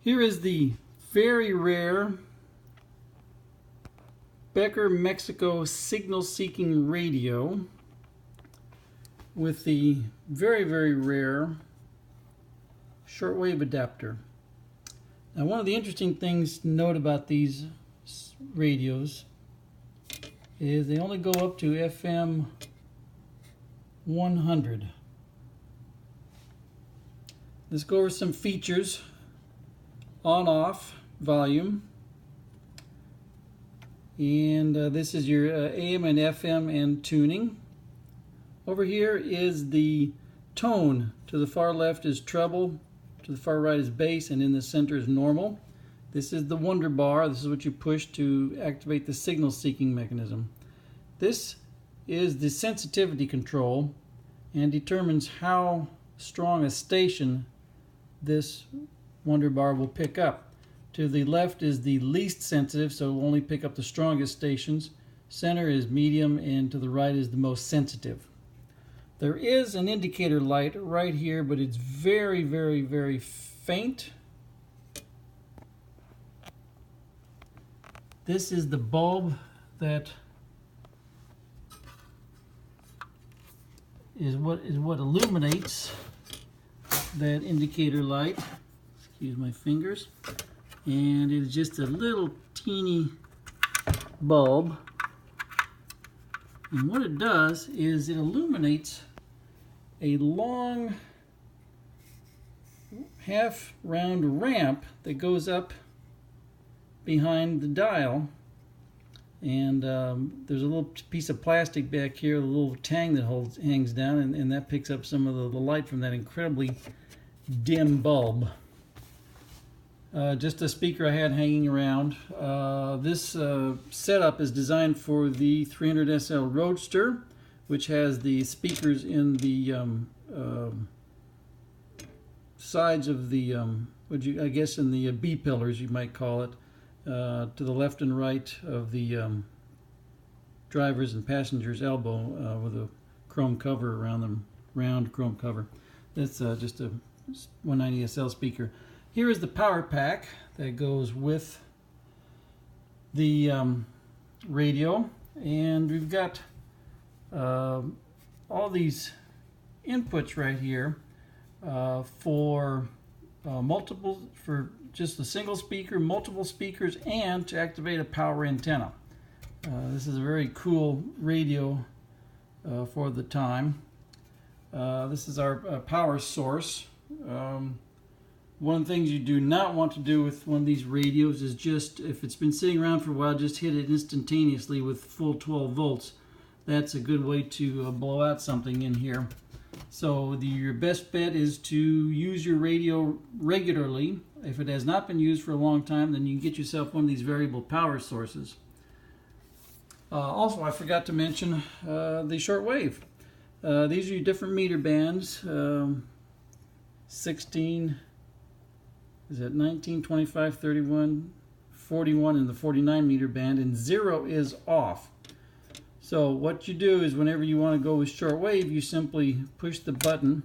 Here is the very rare Becker Mexico signal-seeking radio with the very, very rare shortwave adapter. Now, one of the interesting things to note about these radios is they only go up to FM 100. Let's go over some features. On-off volume, and this is your AM and FM and tuning. Over here is the tone. To the far left is treble, to the far right is bass, and in the center is normal. This is the Wonder Bar. This is what you push to activate the signal seeking mechanism. This is the sensitivity control and determines how strong a station this Wonder Bar will pick up. To the left is the least sensitive, so it will only pick up the strongest stations. Center is medium, and to the right is the most sensitive. There is an indicator light right here, but it's very, very, very faint. This is the bulb that is what illuminates that indicator light. Excuse my fingers. And it's just a little teeny bulb. And what it does is it illuminates a long half round ramp that goes up behind the dial. And there's a little piece of plastic back here, a little tang that hangs down, and that picks up some of the light from that incredibly dim bulb. Just a speaker I had hanging around. This setup is designed for the 300SL Roadster, which has the speakers in the sides of the, I guess in the B pillars, you might call it, to the left and right of the driver's and passenger's elbow with a chrome cover around them, round chrome cover. That's just a 190SL speaker. Here is the power pack that goes with the radio, and we've got all these inputs right here for just a single speaker, multiple speakers, and to activate a power antenna. This is a very cool radio for the time. This is our power source. One of the things you do not want to do with one of these radios is just, if it's been sitting around for a while, just hit it instantaneously with full 12 volts. That's a good way to blow out something in here. So your best bet is to use your radio regularly. If it has not been used for a long time, then you can get yourself one of these variable power sources. Also, I forgot to mention the shortwave. These are your different meter bands. 16, is that 19, 25, 31, 41 in the 49 meter band, and 0 is off. So what you do is whenever you want to go with shortwave, you simply push the button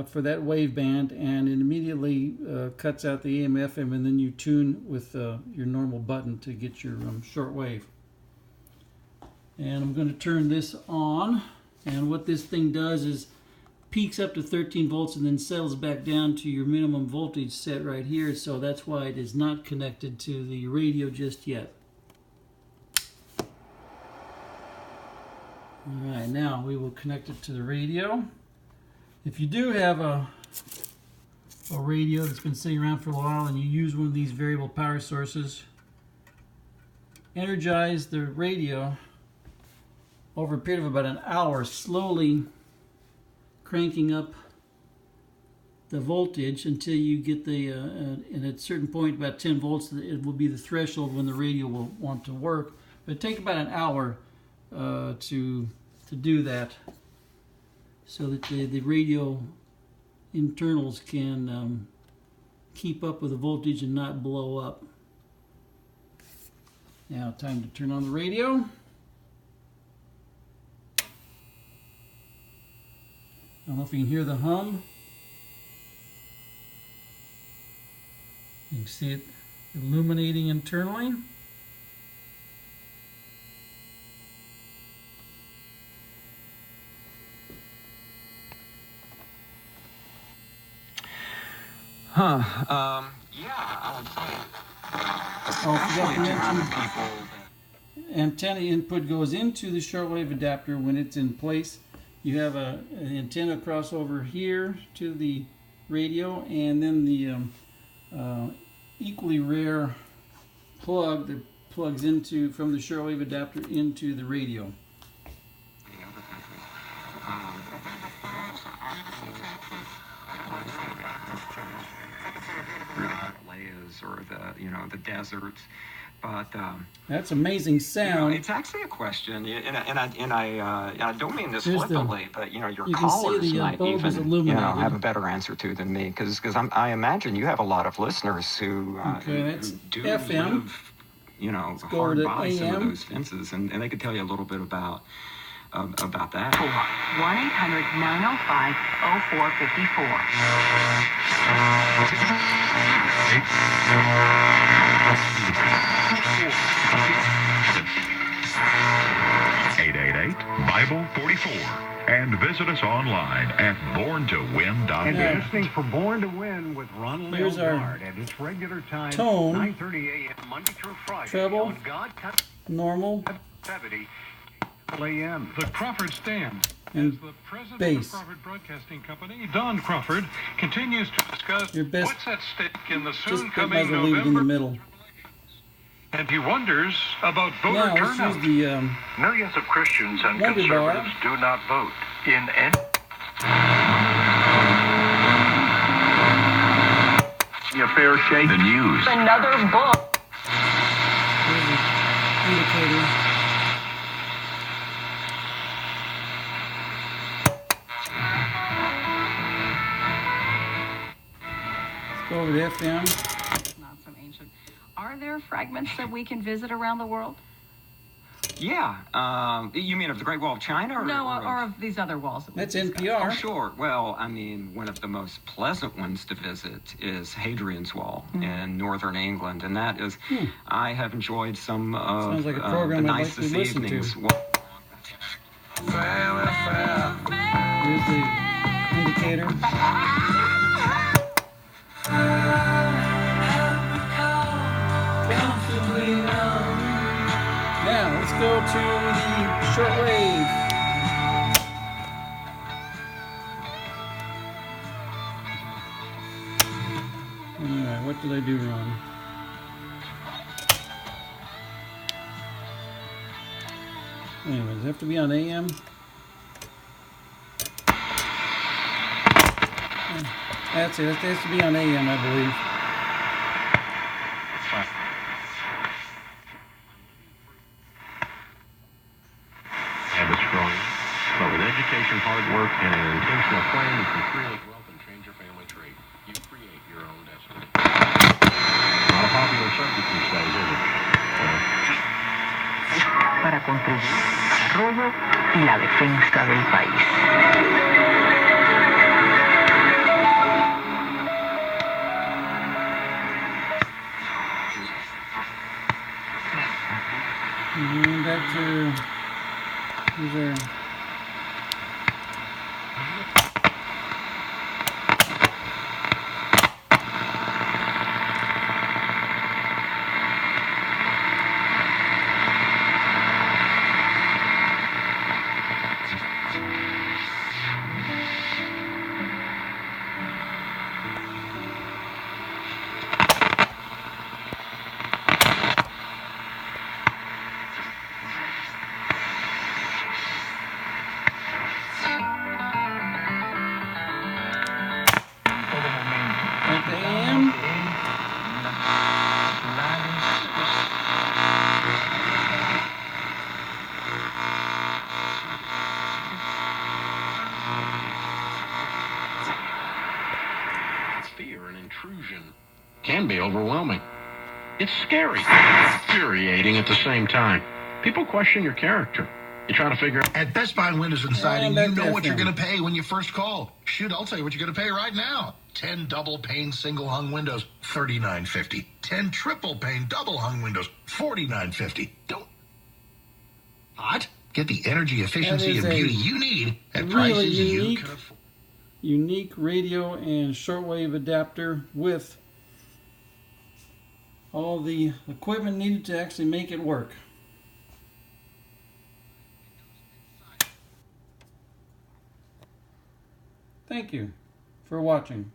for that wave band, and it immediately cuts out the AM, FM, and then you tune with your normal button to get your shortwave. And I'm going to turn this on, and what this thing does is peaks up to 13 volts and then settles back down to your minimum voltage set right here, so that's why it is not connected to the radio just yet. Alright, now we will connect it to the radio. If you do have a radio that's been sitting around for a while and you use one of these variable power sources, energize the radio over a period of about an hour, slowly cranking up the voltage until you get the, and at a certain point, about 10 volts, it will be the threshold when the radio will want to work. But it takes about an hour to do that, so that the radio internals can keep up with the voltage and not blow up. Now, time to turn on the radio. I don't know if you can hear the hum. You can see it illuminating internally. Huh. Yeah, I would say. Oh, I forgot to mention, antenna input goes into the shortwave adapter when it's in place. You have an antenna crossover here to the radio, and then the equally rare plug that plugs into from the shortwave adapter into the radio. Or the deserts, but that's amazing sound. It's actually a question, and I don't mean this flippantly, but your you callers might even have a illuminated. better answer to than me, because I imagine you have a lot of listeners who, who do FM. live hard by some of those fences, and they could tell you a little bit about that. 888-BIBLE-44 and visit us online at borntowin.net. And you're listening for Born to Win with Ronald Here's Elgard at its regular time, tone, 9:30 a.m. Monday through Friday. treble, On God normal, 70 a.m. The Crawford Stand. and As the president bass. of Crawford Broadcasting Company, Don Crawford, continues to discuss Your best, what's at stake in the just soon might coming as well leave it in the November. middle. And he wonders about voter Now let's turnout. use the Millions of Christians and Wonder conservatives bar. do not vote in any. A fair shake. The news. Another book. indicator. Let's go over to FM. Not so ancient. Are there fragments that we can visit around the world? Yeah. You mean of the Great Wall of China? Or of these other walls? That's Oh, NPR. sure. Well, I mean, one of the most pleasant ones to visit is Hadrian's Wall in northern England, and that is, I have enjoyed some of Sounds like a the program I'd like to nicest listen to. evenings. Here's the indicator. Now let's go to the shortwave. Alright, what did I do wrong? Anyways, have to be on AM. That's it. It has to be on AM, I believe. Habits growing. But with education, hard work, and an intentional plan, you can create wealth and change your family tree. You create your own destiny. Not a popular subject these days, is it? Para contribuir al desarrollo y la defensa del país. And back to these are at the AM. Fear and intrusion can be overwhelming. It's scary, infuriating at the same time. People question your character. You trying to figure out? At Best Buy Windows and Siding, And you know that's what you're FM. going to pay when you first call. Shoot, I'll tell you what you're going to pay right now. 10 double-pane single-hung windows, $39.50. 10 triple-pane double-hung windows, $49.50. Don't... What? Get the energy efficiency is and a beauty you need at really prices you unique- can afford. Unique radio and shortwave adapter with all the equipment needed to actually make it work. Thank you for watching.